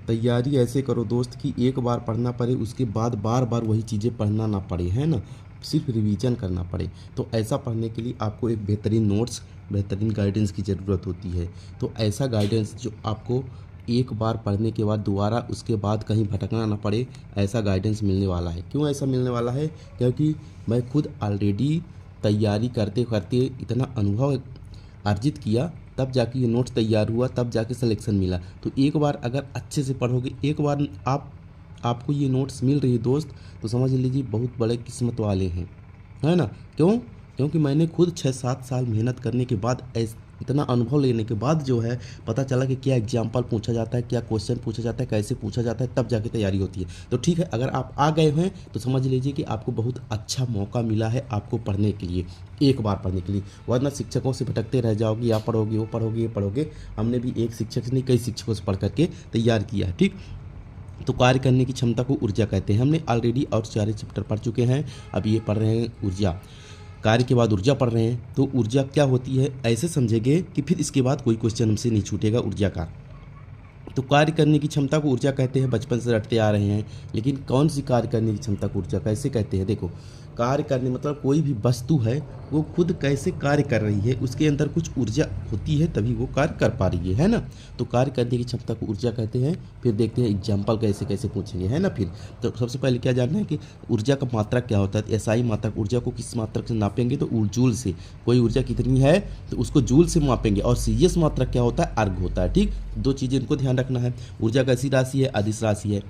तैयारी ऐसे करो दोस्त कि एक बार पढ़ना पड़े, उसके बाद बार बार वही चीज़ें पढ़ना ना पड़े, है ना, सिर्फ रिवीजन करना पड़े। तो ऐसा पढ़ने के लिए आपको एक बेहतरीन नोट्स, बेहतरीन गाइडेंस की ज़रूरत होती है। तो ऐसा गाइडेंस जो आपको एक बार पढ़ने के बाद दोबारा उसके बाद कहीं भटकना ना पड़े, ऐसा गाइडेंस मिलने वाला है। क्यों ऐसा मिलने वाला है? क्योंकि मैं खुद ऑलरेडी तैयारी करते करते इतना अनुभव अर्जित किया, तब जाके ये नोट्स तैयार हुआ, तब जाके सिलेक्शन मिला। तो एक बार अगर अच्छे से पढ़ोगे, एक बार आपको ये नोट्स मिल रही है दोस्त, तो समझ लीजिए बहुत बड़े किस्मत वाले हैं, है ना। क्यों? क्योंकि मैंने खुद 6-7 साल मेहनत करने के बाद, इतना अनुभव लेने के बाद जो है पता चला कि क्या एग्जाम्पल पूछा जाता है, क्या क्वेश्चन पूछा जाता है, कैसे पूछा जाता है, तब जाके तैयारी होती है। तो ठीक है, अगर आप आ गए हैं तो समझ लीजिए कि आपको बहुत अच्छा मौका मिला है आपको पढ़ने के लिए, एक बार पढ़ने के लिए। वरना शिक्षकों से भटकते रह जाओगे, या पढ़ोगे, वो पढ़ोगे, ये पढ़ोगे। हमने भी एक शिक्षक से नहीं, कई शिक्षकों से पढ़ करके तैयार किया है, ठीक। तो कार्य करने की क्षमता को ऊर्जा कहते हैं। हमने ऑलरेडी और सारे चैप्टर पढ़ चुके हैं। अब ये पढ़ रहे हैं ऊर्जा, कार्य के बाद ऊर्जा पढ़ रहे हैं। तो ऊर्जा क्या होती है ऐसे समझेंगे कि फिर इसके बाद कोई क्वेश्चन हमसे नहीं छूटेगा ऊर्जा का। तो कार्य करने की क्षमता को ऊर्जा कहते हैं, बचपन से रटते आ रहे हैं। लेकिन कौन सी कार्य करने की क्षमता को ऊर्जा कैसे कहते हैं? देखो, कार्य करने मतलब कोई भी वस्तु है वो खुद कैसे कार्य कर रही है, उसके अंदर कुछ ऊर्जा होती है, तभी वो कार्य कर पा रही है ना। तो कार्य करने की क्षमता को ऊर्जा कहते हैं। फिर देखते हैं एग्जाम्पल कैसे कैसे पूछेंगे, है ना। फिर तो सबसे पहले क्या जानना है कि ऊर्जा का मात्रा क्या होता है। एसआई मात्रक, ऊर्जा को किस मात्रक से नापेंगे? तो जूल से। कोई ऊर्जा कितनी है तो उसको जूल से मापेंगे। और सीएस मात्रक क्या होता है? अर्घ होता है, ठीक। दो चीज़ें इनको ध्यान रखना है। ऊर्जा कैसी राशि है? अदिश राशि है,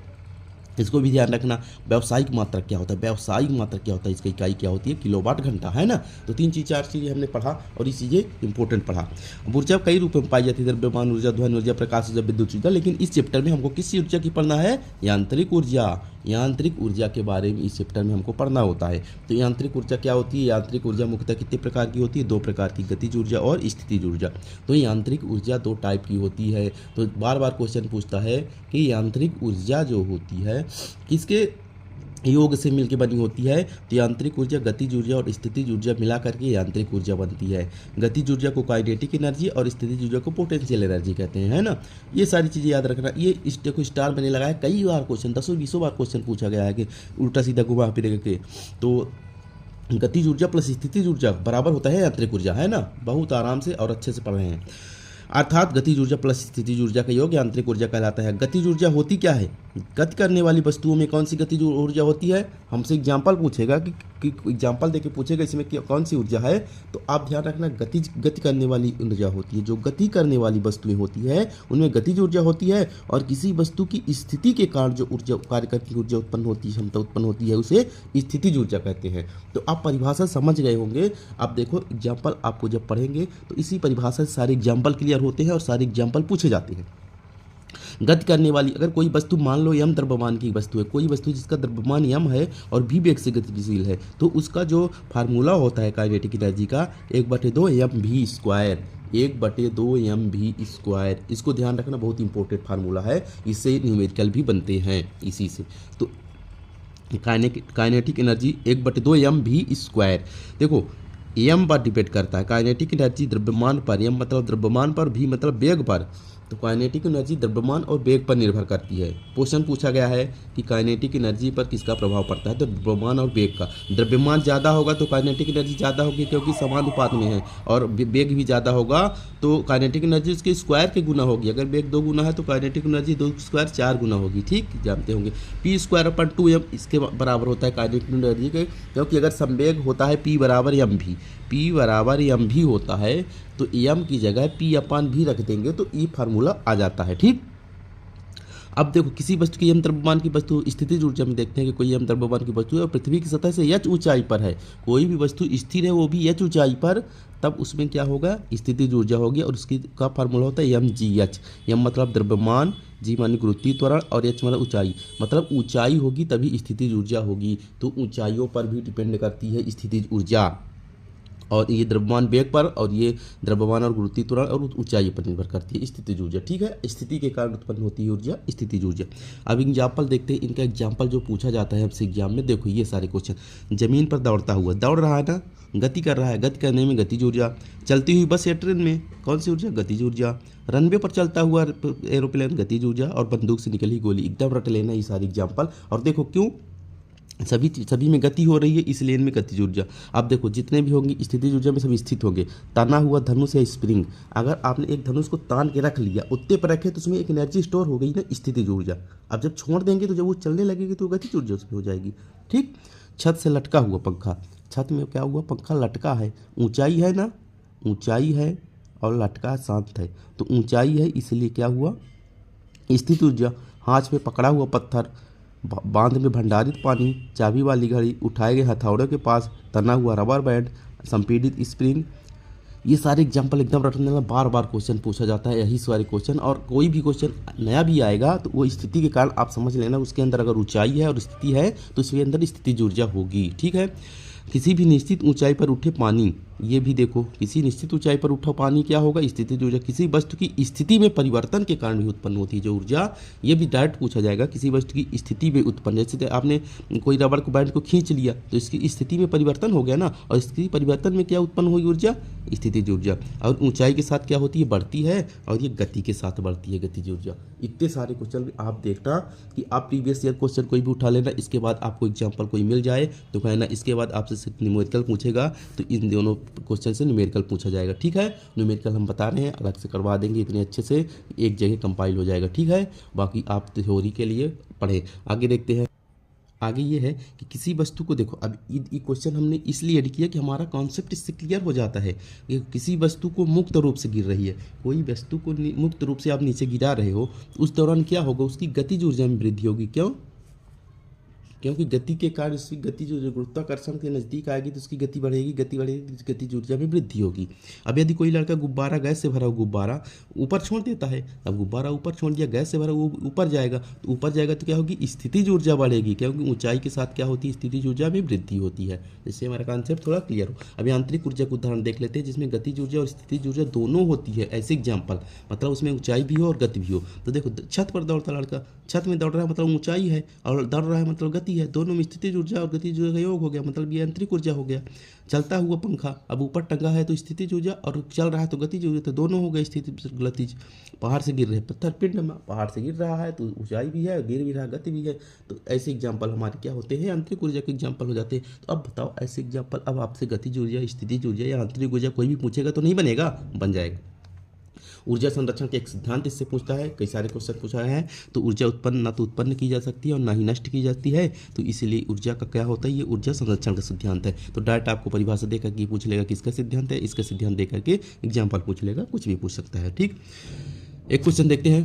इसको भी ध्यान रखना। व्यावसायिक मात्रक क्या होता है? व्यावसायिक मात्रक क्या होता है? इसकी इकाई क्या होती है? किलोवाट घंटा, है ना। तो 3 4 चीज़ें हमने पढ़ा और ये चीज़ें इंपॉर्टेंट पढ़ा। अब ऊर्जा कई रूप में पाई जाती है, द्रव्यमान ऊर्जा, ध्वनि ऊर्जा, प्रकाश ऊर्जा, विद्युत ऊर्जा। लेकिन इस चैप्टर में हमको किस ऊर्जा की पढ़ना है? यांत्रिक ऊर्जा। यांत्रिक ऊर्जा के बारे में इस चैप्टर में हमको पढ़ना होता है। तो यांत्रिक ऊर्जा क्या होती है? यांत्रिक ऊर्जा मुख्यतः कितने प्रकार की होती है? 2 प्रकार की, गतिज ऊर्जा और स्थितिज ऊर्जा। तो यांत्रिक ऊर्जा 2 टाइप की होती है। तो बार बार क्वेश्चन पूछता है कि यांत्रिक ऊर्जा जो होती है किसके योग से मिलकर बनी होती है? तो यांत्रिक ऊर्जा, गतिज ऊर्जा और स्थितिज ऊर्जा मिला करके यांत्रिक ऊर्जा बनती है। गतिज ऊर्जा को काइनेटिक एनर्जी और स्थितिज ऊर्जा को पोटेंशियल एनर्जी कहते हैं, है ना। ये सारी चीज़ें याद रखना। ये देखो स्टार मैंने लगाया, कई बार क्वेश्चन, 10-20 बार क्वेश्चन पूछा गया है कि उल्टा सीधा घुमा फिर के। तो गतिज ऊर्जा प्लस स्थितिज ऊर्जा बराबर होता है यांत्रिक ऊर्जा, है ना। बहुत आराम से और अच्छे से पढ़ रहे हैं। अर्थात गतिज ऊर्जा प्लस स्थितिज ऊर्जा का योग यांत्रिक ऊर्जा कहलाता है। गतिज ऊर्जा होती क्या है? गति करने वाली वस्तुओं में कौन सी गतिज ऊर्जा होती है? हमसे एग्जाम्पल पूछेगा कि एग्जाम्पल देके पूछेगा इसमें कौन सी ऊर्जा है, तो आप ध्यान रखना गति करने वाली ऊर्जा होती है। जो गति करने वाली वस्तुएं होती है उनमें गतिज ऊर्जा होती है। और किसी वस्तु की स्थिति के कारण जो ऊर्जा, कार्य करने की ऊर्जा उत्पन्न होती है, क्षमता उत्पन्न होती है, उसे स्थितिज ऊर्जा कहते हैं। तो आप परिभाषा समझ गए होंगे। आप देखो एग्जाम्पल आपको जब पढ़ेंगे तो इसी परिभाषा से सारे एग्जाम्पल क्लियर होते हैं और सारे एग्जाम्पल पूछे जाते हैं। गति करने वाली, अगर कोई वस्तु मान लो यम द्रव्यमान की वस्तु है, कोई वस्तु जिसका द्रव्यमान यम है और भी वेग से गतिशील है, तो उसका जो फार्मूला होता है काइनेटिक एनर्जी का 1/2 m v square, 1/2 m v square. इसको ध्यान रखना, बहुत इंपॉर्टेंट फार्मूला है। इससे न्यूमेरिकल भी बनते हैं इसी से। तो kinetic energy 1/2 m v square. देखो एम पर डिपेंड करता है। काइनेटिक एनर्जी द्रव्यमान पर, एम मतलब द्रव्यमान पर, भी मतलब वेग पर। तो काइनेटिक एनर्जी द्रव्यमान और वेग पर निर्भर करती है। क्वेश्चन पूछा गया है कि काइनेटिक एनर्जी पर किसका प्रभाव पड़ता है? तो द्रव्यमान और वेग का। द्रव्यमान ज़्यादा होगा तो काइनेटिक एनर्जी ज़्यादा होगी, क्योंकि समान अनुपात में है। और वेग भी ज़्यादा होगा तो काइनेटिक एनर्जी उसके स्क्वायर के गुना होगी। अगर वेग 2 गुना है तो काइनेटिक एनर्जी 2 स्क्वायर 4 गुना होगी, ठीक, जानते होंगे। पी स्क्वायर अपन 2m इसके बराबर होता है काइनेटिक एनर्जी के, क्योंकि अगर संवेग होता है P बराबर एम भी, P बराबर एम भी होता है, तो एम की जगह P/v रख देंगे तो ये फार्मूला आ जाता है, ठीक। अब देखो किसी वस्तु की यम द्रव्यमान की वस्तु स्थितिज ऊर्जा में देखते हैं कि कोई यम द्रव्यमान की वस्तु है और पृथ्वी की सतह से h ऊंचाई पर है। कोई भी वस्तु स्थिर है वो भी h ऊंचाई पर, तब उसमें क्या होगा? स्थितिज ऊर्जा होगी। और उसकी का फार्मूला होता है mgh। यम मतलब द्रव्यमान, जी मानी गुरुत्वीय त्वरण और h मतलब ऊंचाई। मतलब ऊंचाई होगी तभी स्थितिज ऊर्जा होगी। तो ऊंचाइयों पर भी डिपेंड करती है स्थितिज ऊर्जा। और ये द्रव्यमान वेग पर और ये द्रव्यमान और गुरुत्वीय त्वरण और ऊंचाई पर निर्भर करती है स्थितिज ऊर्जा। ठीक है, स्थिति के कारण उत्पन्न होती है ऊर्जा स्थितिज ऊर्जा। अब एग्जाम्पल देखते हैं, इनका एग्जाम्पल जो पूछा जाता है हमसे एग्जाम में। देखो ये सारे क्वेश्चन, जमीन पर दौड़ता हुआ, दौड़ रहा है ना, गति कर रहा है, गति करने में गतिज ऊर्जा। चलती हुई बस या ट्रेन में कौन सी ऊर्जा? गतिज ऊर्जा। रनवे पर चलता हुआ एरोप्लेन, गतिज ऊर्जा। और बंदूक से निकली गोली, एकदम रट लेना ये सारी एग्जाम्पल। और देखो क्यों सभी में गति हो रही है, इस लेन में गतिज ऊर्जा। अब देखो जितने भी होंगे स्थितिज ऊर्जा में सभी स्थित होंगे। तना हुआ धनुष या स्प्रिंग, अगर आपने एक धनुष को तान के रख लिया, उत्ते पर रखे तो उसमें एक एनर्जी स्टोर हो गई ना, स्थितिज ऊर्जा। अब जब छोड़ देंगे तो जब वो चलने लगेगी तो गतिज ऊर्जा उसमें हो जाएगी। ठीक। छत से लटका हुआ पंखा, छत में क्या हुआ? पंखा लटका है, ऊंचाई है ना, ऊंचाई है और लटका शांत है, तो ऊंचाई है इसलिए क्या हुआ? स्थित ऊर्जा। हाथ में पकड़ा हुआ पत्थर, बांध में भंडारित पानी, चाबी वाली घड़ी, उठाए गए हथौड़े के पास, तना हुआ रबर बैंड, संपीड़ित स्प्रिंग। ये सारे एग्जाम्पल एकदम रटने में बार बार क्वेश्चन पूछा जाता है, यही सारे क्वेश्चन। और कोई भी क्वेश्चन नया भी आएगा तो वो स्थिति के कारण आप समझ लेना, उसके अंदर अगर ऊंचाई है और स्थिति है तो उसके अंदर स्थितिज ऊर्जा होगी। ठीक है। किसी भी निश्चित ऊंचाई पर उठे पानी, ये भी देखो, किसी निश्चित ऊंचाई पर उठा पानी क्या होगा? स्थितिज ऊर्जा। किसी वस्तु की स्थिति में परिवर्तन के कारण भी उत्पन्न होती है जो ऊर्जा, ये भी डायरेक्ट पूछा जाएगा। किसी वस्तु की स्थिति में उत्पन्न, जैसे आपने कोई रबड़ को बैंड को खींच लिया तो इसकी स्थिति में परिवर्तन हो गया ना, और इसकी परिवर्तन में क्या उत्पन्न हुई ऊर्जा? स्थितिज ऊर्जा। और ऊंचाई के साथ क्या होती है? बढ़ती है, और ये गति के साथ बढ़ती है गतिज ऊर्जा। इतने सारे क्वेश्चन आप देखना कि आप प्रीवियस ईयर क्वेश्चन कोई भी उठा लेना, इसके बाद आपको एग्जाम्पल कोई मिल जाए तो कहना, इसके बाद आपसे न्यूमेरिकल पूछेगा तो इन दोनों क्वेश्चन से न्यूमेरिकल पूछा जाएगा। ठीक है, न्यूमेरिकल हम बता रहे हैं अलग से करवा देंगे, इतने अच्छे से एक जगह कंपाइल हो जाएगा। ठीक है, बाकी आप थ्योरी के लिए पढ़ें। आगे देखते हैं। आगे ये है कि किसी वस्तु को देखो, अब ये क्वेश्चन हमने इसलिए ऐड किया कि हमारा कॉन्सेप्ट इससे क्लियर हो जाता है कि किसी वस्तु को मुक्त रूप से गिर रही है, कोई वस्तु को मुक्त रूप से आप नीचे गिरा रहे हो, उस दौरान क्या होगा? उसकी गतिज ऊर्जा में वृद्धि होगी। क्यों? क्योंकि गति के कारण उसकी गति जो गुरुत्वाकर्षण के नज़दीक आएगी तो उसकी गति बढ़ेगी, गति बढ़ेगी तो गतिज ऊर्जा में वृद्धि होगी। अब यदि कोई लड़का गुब्बारा, गैस से भरा हुआ गुब्बारा ऊपर छोड़ देता है, अब गुब्बारा ऊपर छोड़ दिया, गैस से भरा वो ऊपर जाएगा, तो ऊपर जाएगा तो क्या होगी? स्थितिज ऊर्जा बढ़ेगी, क्योंकि ऊंचाई के साथ क्या होती है? स्थितिज ऊर्जा में वृद्धि होती है। जिससे हमारा कॉन्सेप्ट थोड़ा क्लियर हो। अभी आंतरिक ऊर्जा का उदाहरण देख लेते हैं, जिसमें गतिज ऊर्जा और स्थितिज ऊर्जा दोनों होती है। ऐसे एग्जाम्पल, मतलब उसमें ऊंचाई भी हो और गति भी हो। तो देखो छत पर दौड़ता लड़का, छत में दौड़ रहा है मतलब ऊंचाई है, और दौड़ रहा है मतलब गति है, दोनों में स्थितिज ऊर्जा और गतिज ऊर्जा का योग हो गया, मतलब ये आंतरिक ऊर्जा हो गया। चलता हुआ पंखा, अब ऊपर टंगा है तो स्थितिज ऊर्जा, और चल रहा है तो गतिज ऊर्जा, तो दोनों हो गए स्थितिज गतिज। पहाड़ से गिर रहे पत्थर, पिंड में पहाड़ से गिर रहा है तो ऊंचाई भी है, गिर भी रहा है, गति भी है। तो ऐसे एग्जाम्पल हमारे क्या होते हैं? आंतरिक ऊर्जा के एग्जाम्पल हो जाते हैं। तो अब बताओ ऐसे एग्जाम्पल, अब आपसे गतिज ऊर्जा, स्थितिज ऊर्जा या आंतरिक ऊर्जा कोई भी पूछेगा तो नहीं बनेगा, बन जाएगा। ऊर्जा संरक्षण के एक सिद्धांत इससे पूछता है, कई सारे क्वेश्चन पूछा है। तो ऊर्जा उत्पन्न ना तो उत्पन्न की जा सकती है और ना ही नष्ट की जाती है, तो इसीलिए ऊर्जा का क्या होता है? ये ऊर्जा संरक्षण का सिद्धांत है। तो डायरेक्ट आपको परिभाषा देकर के पूछ लेगा किसका सिद्धांत है, इसका सिद्धांत देकर के एग्जाम्पल पूछ लेगा, कुछ भी पूछ सकता है। ठीक, एक क्वेश्चन देखते हैं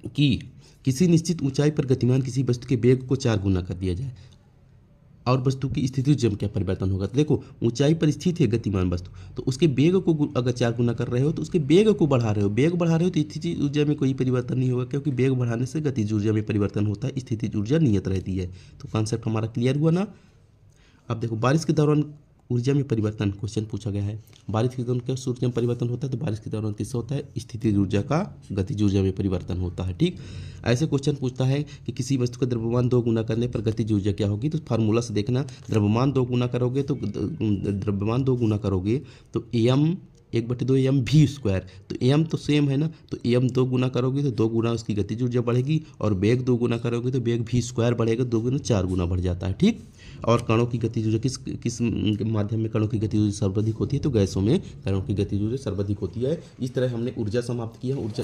कि किसी निश्चित ऊंचाई पर गतिमान किसी वस्तु के वेग को 4 गुना कर दिया जाए और वस्तु की स्थिति ऊर्जा में क्या परिवर्तन होगा? तो देखो ऊंचाई पर स्थित है गतिमान वस्तु, तो उसके वेग को अगर 4 गुना कर रहे हो तो उसके वेग को बढ़ा रहे हो, वेग बढ़ा रहे हो तो स्थिति ऊर्जा में कोई परिवर्तन नहीं होगा, क्योंकि वेग बढ़ाने से गतिज ऊर्जा में परिवर्तन होता है, स्थिति ऊर्जा नियत रहती है। तो कॉन्सेप्ट हमारा क्लियर हुआ ना। अब देखो बारिश के दौरान ऊर्जा में परिवर्तन क्वेश्चन पूछा गया है। बारिश के दौरान क्या ऊर्जा में परिवर्तन होता है? तो बारिश के दौरान किससे होता है? स्थितिज ऊर्जा का गतिज ऊर्जा में परिवर्तन होता है। ठीक, ऐसे क्वेश्चन पूछता है कि किसी वस्तु का द्रव्यमान 2 गुना करने पर गतिज ऊर्जा क्या होगी? तो फार्मूला से देखना, द्रव्यमान 2 गुना करोगे तो द्रव्यमान 2 गुना करोगे तो एम 1/2 एम वी स्क्वायर, तो एम तो सेम है ना, तो एम 2 गुना करोगे तो 2 गुना उसकी गतिज ऊर्जा बढ़ेगी, और वेग 2 गुना करोगे तो वेग वी स्क्वायर बढ़ेगा, 2 गुना 4 गुना बढ़ जाता है। ठीक, और कणों की गतिज ऊर्जा किस माध्यम में कणों की गतिज ऊर्जा सर्वाधिक होती है? तो गैसों में कणों की गतिज ऊर्जा सर्वाधिक होती है। इस तरह हमने ऊर्जा समाप्त किया। ऊर्जा